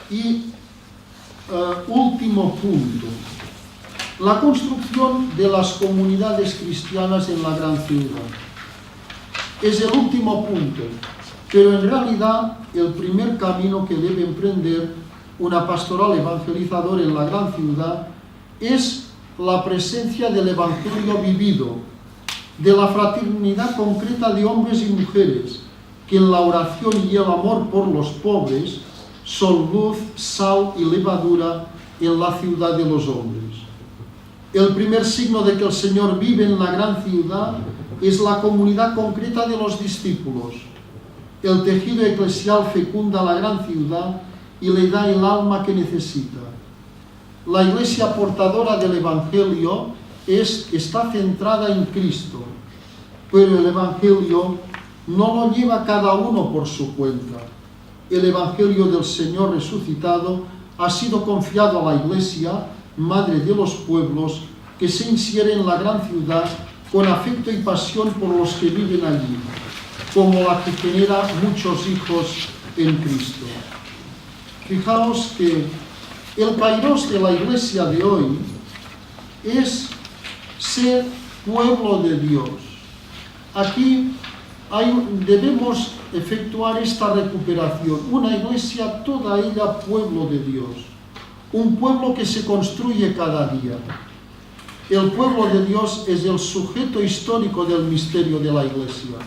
Y último punto, la construcción de las comunidades cristianas en la gran ciudad. Es el último punto, pero en realidad el primer camino que debe emprender una pastoral evangelizadora en la gran ciudad es la presencia del evangelio vivido, de la fraternidad concreta de hombres y mujeres, que en la oración y el amor por los pobres son luz, sal y levadura en la ciudad de los hombres. El primer signo de que el Señor vive en la gran ciudad es la comunidad concreta de los discípulos. El tejido eclesial fecunda la gran ciudad y le da el alma que necesita. La iglesia portadora del Evangelio está centrada en Cristo, pero el Evangelio no lo lleva cada uno por su cuenta. El Evangelio del Señor resucitado ha sido confiado a la Iglesia, madre de los pueblos, que se insiere en la gran ciudad con afecto y pasión por los que viven allí, como la que genera muchos hijos en Cristo. Fijaos que el kairos de la Iglesia de hoy es ser pueblo de Dios. Aquí debemos efectuar esta recuperación. Una iglesia, toda ella pueblo de Dios. Un pueblo que se construye cada día. El pueblo de Dios es el sujeto histórico del misterio de la iglesia.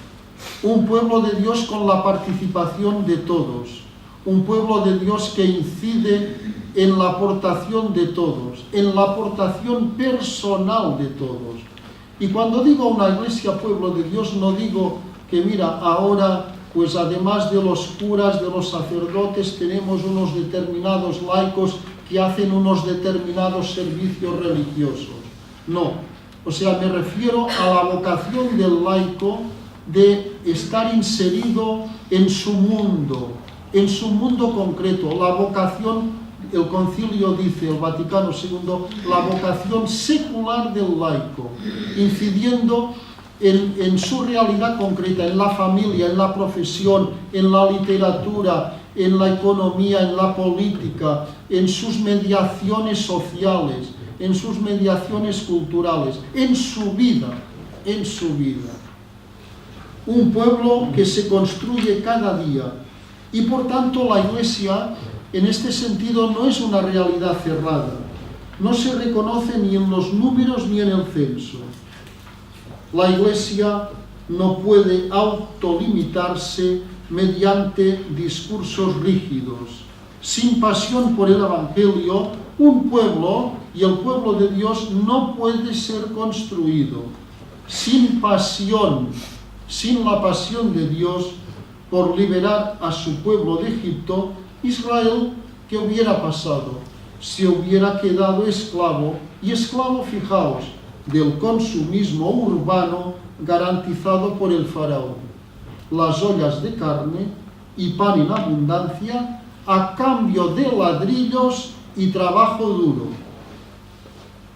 Un pueblo de Dios con la participación de todos. Un pueblo de Dios que incide en la aportación de todos, en la aportación personal de todos. Y cuando digo una iglesia pueblo de Dios, no digo que mira, ahora pues además de los curas, de los sacerdotes, tenemos unos determinados laicos que hacen unos determinados servicios religiosos. No, o sea, me refiero a la vocación del laico de estar inserido en su mundo concreto. La vocación, el concilio dice, el Vaticano II, la vocación secular del laico, incidiendo en su realidad concreta, en la familia, en la profesión, en la literatura, en la economía, en la política, en sus mediaciones sociales, en sus mediaciones culturales, en su vida. Un pueblo que se construye cada día. Y por tanto la Iglesia, en este sentido, no es una realidad cerrada. No se reconoce ni en los números ni en el censo. La Iglesia no puede autolimitarse mediante discursos rígidos. Sin pasión por el Evangelio, un pueblo, y el pueblo de Dios, no puede ser construido. Sin pasión, sin la pasión de Dios por liberar a su pueblo de Egipto, Israel, ¿qué hubiera pasado? Se hubiera quedado esclavo, y esclavo, fijaos, del consumismo urbano garantizado por el faraón. Las ollas de carne y pan en abundancia a cambio de ladrillos y trabajo duro.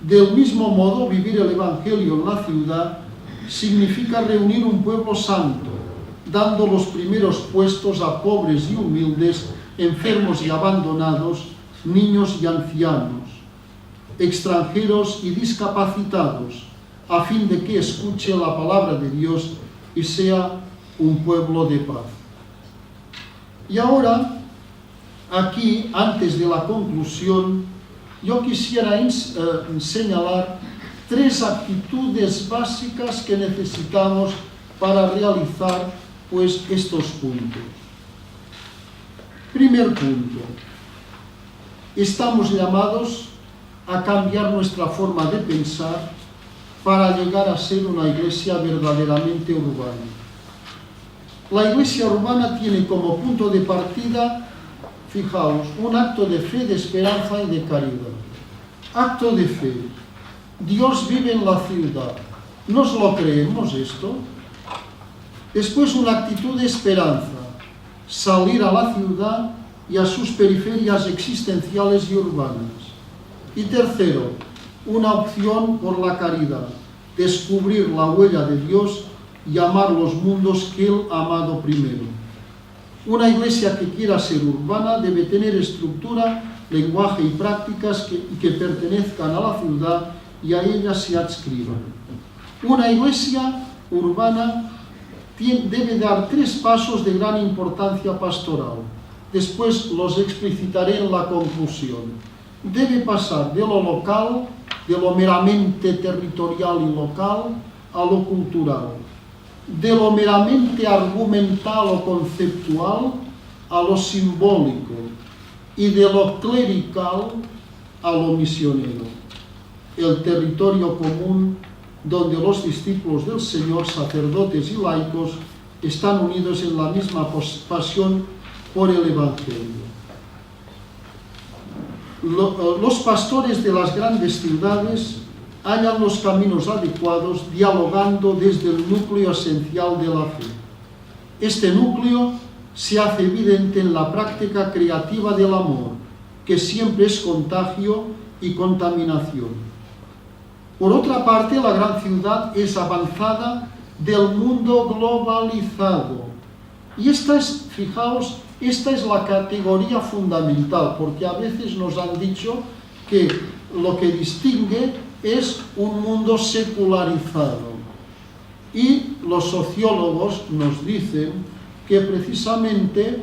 Del mismo modo, vivir el Evangelio en la ciudad significa reunir un pueblo santo, dando los primeros puestos a pobres y humildes, enfermos y abandonados, niños y ancianos, extranjeros y discapacitados, a fin de que escuche la palabra de Dios y sea un pueblo de paz. Y ahora, aquí, antes de la conclusión, yo quisiera señalar 3 actitudes básicas que necesitamos para realizar pues estos puntos. Primer punto, estamos llamados a cambiar nuestra forma de pensar para llegar a ser una iglesia verdaderamente urbana. La iglesia urbana tiene como punto de partida, fijaos, un acto de fe, de esperanza y de caridad. Acto de fe. Dios vive en la ciudad. ¿Nos lo creemos esto? Después, una actitud de esperanza. Salir a la ciudad y a sus periferias existenciales y urbanas. Y tercero, una opción por la caridad. Descubrir la huella de Dios y amar los mundos que Él ha amado primero. Una iglesia que quiera ser urbana debe tener estructura, lenguaje y prácticas que pertenezcan a la ciudad y a ella se adscriban. Una iglesia urbana debe dar 3 pasos de gran importancia pastoral. Después los explicitaré en la conclusión. Debe pasar de lo local, de lo meramente territorial y local, a lo cultural. De lo meramente argumental o conceptual a lo simbólico. Y de lo clerical a lo misionero. El territorio común donde los discípulos del Señor, sacerdotes y laicos, están unidos en la misma pasión por el Evangelio. Los pastores de las grandes ciudades hallan los caminos adecuados dialogando desde el núcleo esencial de la fe. Este núcleo se hace evidente en la práctica creativa del amor, que siempre es contagio y contaminación. Por otra parte, la gran ciudad es avanzada del mundo globalizado. Y fijaos, esta es la categoría fundamental, porque a veces nos han dicho que lo que distingue es un mundo secularizado. Y los sociólogos nos dicen que precisamente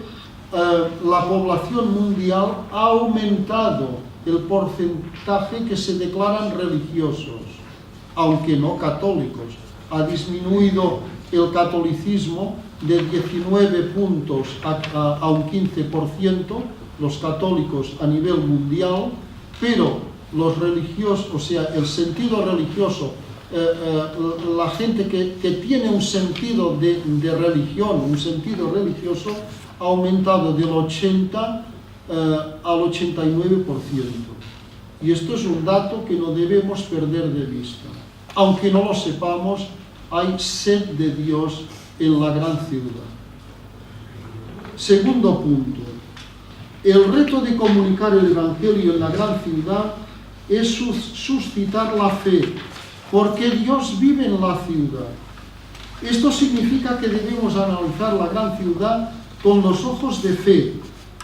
la población mundial ha aumentado el porcentaje que se declaran religiosos, aunque no católicos. Ha disminuido el catolicismo de 19 puntos a un 15%, los católicos a nivel mundial, pero los religiosos, o sea, el sentido religioso, la gente que tiene un sentido de religión, un sentido religioso, ha aumentado del 80 al 89%. Y esto es un dato que no debemos perder de vista. Aunque no lo sepamos, hay sed de Dios en la gran ciudad. Segundo punto. El reto de comunicar el Evangelio en la gran ciudad es suscitar la fe, porque Dios vive en la ciudad. Esto significa que debemos analizar la gran ciudad con los ojos de fe,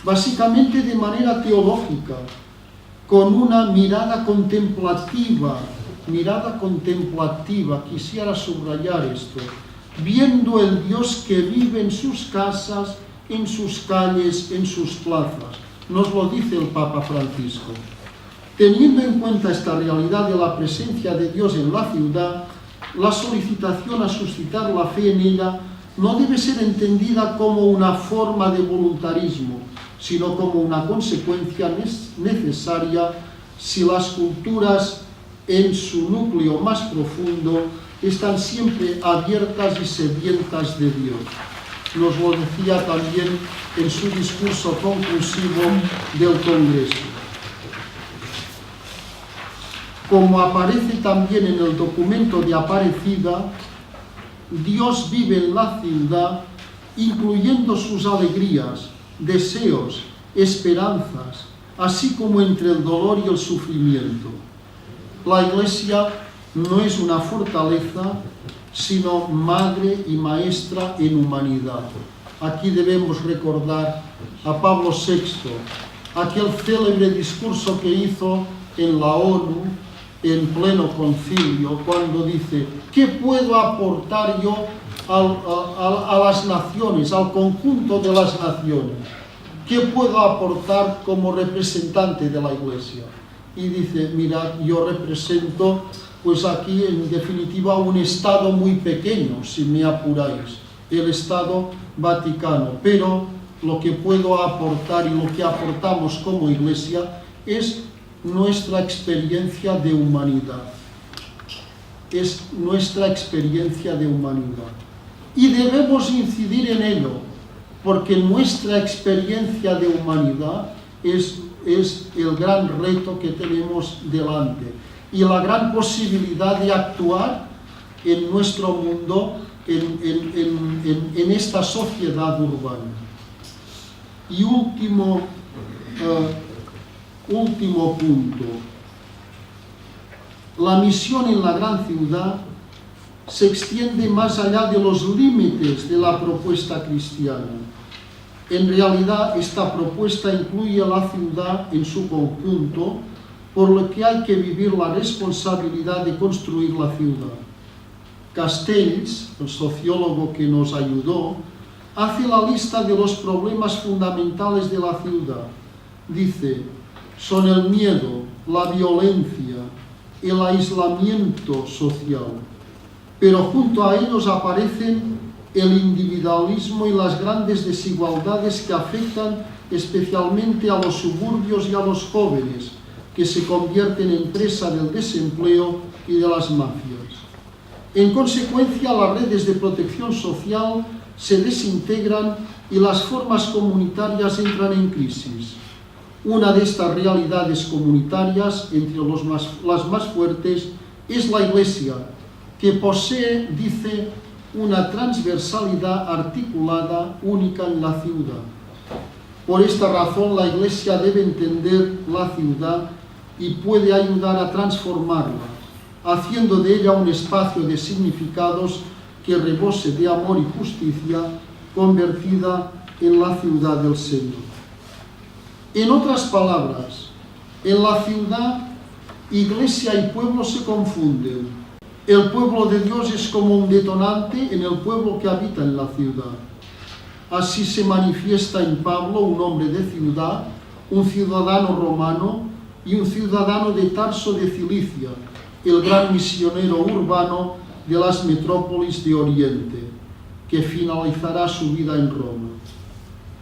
básicamente de manera teológica, con una mirada contemplativa, quisiera subrayar esto, viendo el Dios que vive en sus casas, en sus calles, en sus plazas. Nos lo dice el Papa Francisco. Teniendo en cuenta esta realidad de la presencia de Dios en la ciudad, la solicitación a suscitar la fe en ella no debe ser entendida como una forma de voluntarismo, sino como una consecuencia necesaria si las culturas en su núcleo más profundo están siempre abiertas y sedientas de Dios. Nos lo decía también en su discurso conclusivo del Congreso. Como aparece también en el documento de Aparecida, Dios vive en la ciudad, incluyendo sus alegrías, deseos, esperanzas, así como entre el dolor y el sufrimiento. La Iglesia no es una fortaleza, sino madre y maestra en humanidad. Aquí debemos recordar a Pablo VI, aquel célebre discurso que hizo en la ONU, en pleno concilio, cuando dice: ¿qué puedo aportar yo a las naciones, al conjunto de las naciones? ¿Qué puedo aportar como representante de la Iglesia? Y dice: mirad, yo represento, pues aquí en definitiva, un Estado muy pequeño, si me apuráis, el Estado Vaticano, pero lo que puedo aportar y lo que aportamos como Iglesia es nuestra experiencia de humanidad. Es nuestra experiencia de humanidad. Y debemos incidir en ello, porque nuestra experiencia de humanidad es el gran reto que tenemos delante y la gran posibilidad de actuar en nuestro mundo, en esta sociedad urbana. Y último punto. La misión en la gran ciudad se extiende más allá de los límites de la propuesta cristiana. En realidad, esta propuesta incluye la ciudad en su conjunto, por lo que hay que vivir la responsabilidad de construir la ciudad. Castells, el sociólogo que nos ayudó, hace la lista de los problemas fundamentales de la ciudad. Dice, son el miedo, la violencia, el aislamiento social, pero junto a ellos aparecen el individualismo y las grandes desigualdades que afectan especialmente a los suburbios y a los jóvenes, que se convierten en presa del desempleo y de las mafias. En consecuencia, las redes de protección social se desintegran y las formas comunitarias entran en crisis. Una de estas realidades comunitarias, entre las más fuertes, es la Iglesia, que posee, dice, una transversalidad articulada única en la ciudad. Por esta razón, la Iglesia debe entender la ciudad y puede ayudar a transformarla, haciendo de ella un espacio de significados que rebose de amor y justicia, convertida en la ciudad del Señor. En otras palabras, en la ciudad, Iglesia y pueblo se confunden. El pueblo de Dios es como un detonante en el pueblo que habita en la ciudad. Así se manifiesta en Pablo, un hombre de ciudad, un ciudadano romano y un ciudadano de Tarso de Cilicia, el gran misionero urbano de las metrópolis de Oriente, que finalizará su vida en Roma.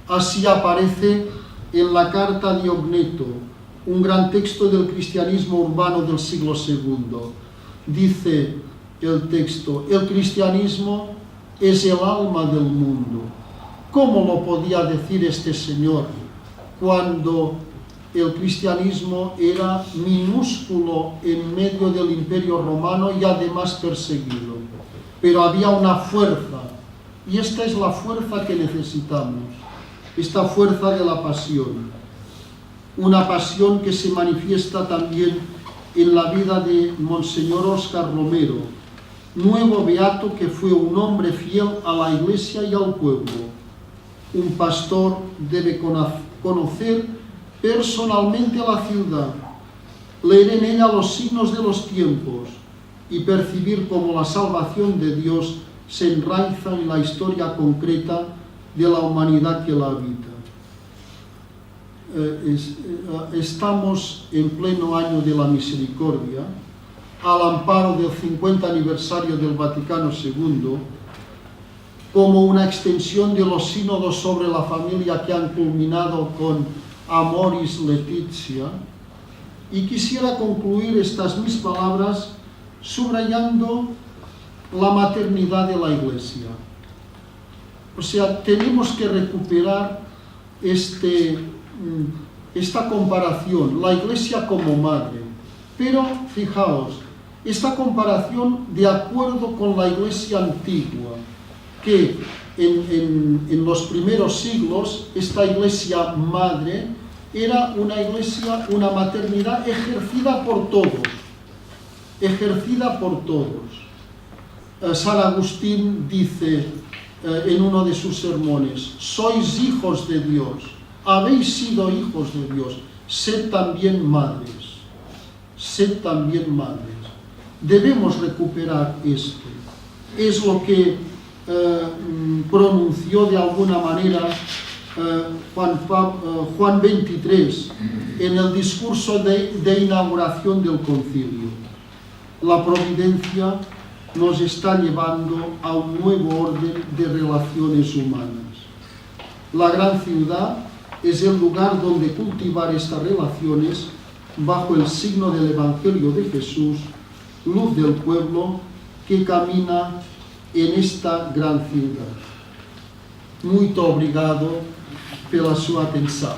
Así aparece en la carta de Ogneto, un gran texto del cristianismo urbano del siglo II. Dice el texto, el cristianismo es el alma del mundo. ¿Cómo lo podía decir este señor cuando el cristianismo era minúsculo en medio del imperio romano y además perseguido? Pero había una fuerza, y esta es la fuerza que necesitamos, esta fuerza de la pasión. Una pasión que se manifiesta también en la vida de Monseñor Óscar Romero, nuevo beato que fue un hombre fiel a la Iglesia y al pueblo. Un pastor debe conocer personalmente a la ciudad, leer en ella los signos de los tiempos y percibir cómo la salvación de Dios se enraiza en la historia concreta de la humanidad que la habita. Estamos en pleno año de la misericordia, al amparo del 50 aniversario del Vaticano II, como una extensión de los sínodos sobre la familia que han culminado con Amoris Laetitia, y quisiera concluir estas mis palabras subrayando la maternidad de la Iglesia. O sea, tenemos que recuperar esta comparación, la Iglesia como madre. Pero, fijaos, esta comparación de acuerdo con la Iglesia antigua, que en los primeros siglos, esta Iglesia madre era una Iglesia, una maternidad ejercida por todos. San Agustín dice en uno de sus sermones, sois hijos de Dios, habéis sido hijos de Dios, sed también madres. Sed también madres. Debemos recuperar esto. Es lo que pronunció de alguna manera Juan 23 en el discurso de inauguración del concilio. La providencia nos está llevando a un nuevo orden de relaciones humanas. La gran ciudad es el lugar donde cultivar estas relaciones bajo el signo del Evangelio de Jesús, luz del pueblo que camina en esta gran ciudad. Muito obrigado pela sua atenção.